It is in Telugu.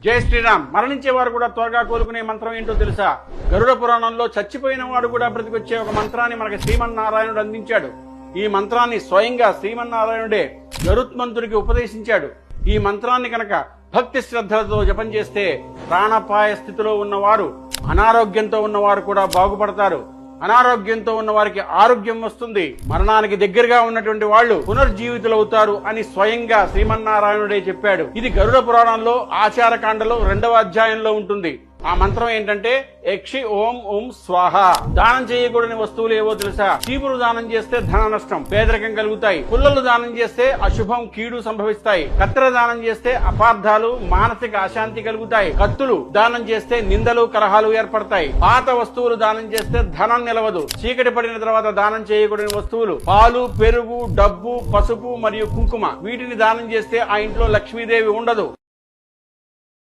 జై శ్రీరామ్. మరణించే వారు కూడా త్వరగా కోలుకునే మంత్రం ఏంటో తెలుసా? గరుడ పురాణంలో చచ్చిపోయిన వాడు కూడా బ్రతికొచ్చే ఒక మంత్రాన్ని మనకి శ్రీమన్నారాయణుడు అందించాడు. ఈ మంత్రాన్ని స్వయంగా శ్రీమన్నారాయణుడే గరుత్మంతుడికి ఉపదేశించాడు. ఈ మంత్రాన్ని కనుక భక్తి శ్రద్ధలతో జపం చేస్తే ప్రాణాపాయ స్థితిలో ఉన్నవారు, అనారోగ్యంతో ఉన్నవారు కూడా బాగుపడతారు. అనారోగ్యంతో ఉన్న వారికి ఆరోగ్యం వస్తుంది. మరణానికి దగ్గరగా ఉన్నటువంటి వాళ్ళు పునర్జీవితులవుతారు అని స్వయంగా శ్రీమన్నారాయణుడే చెప్పాడు. ఇది గరుడ పురాణంలో ఆచారకాండలో 2వ అధ్యాయంలో ఉంటుంది. ఆ మంత్రం ఏంటంటే యక్షి ఓం ఓం స్వాహ. దానం చేయకూడని వస్తువులు ఏవో తెలుసా? చీపురు దానం చేస్తే ధన నష్టం, పేదరికం కలుగుతాయి. పుల్లలు దానం చేస్తే అశుభం, కీడు సంభవిస్తాయి. కత్తెర దానం చేస్తే అపార్థాలు, మానసిక అశాంతి కలుగుతాయి. కత్తులు దానం చేస్తే నిందలు, కలహాలు ఏర్పడతాయి. పాత వస్తువులు దానం చేస్తే ధనం నిలవదు. చీకటి పడిన తర్వాత దానం చేయకూడని వస్తువులు పాలు, పెరుగు, డబ్బు, పసుపు మరియు కుంకుమ. వీటిని దానం చేస్తే ఆ ఇంట్లో లక్ష్మీదేవి ఉండదు.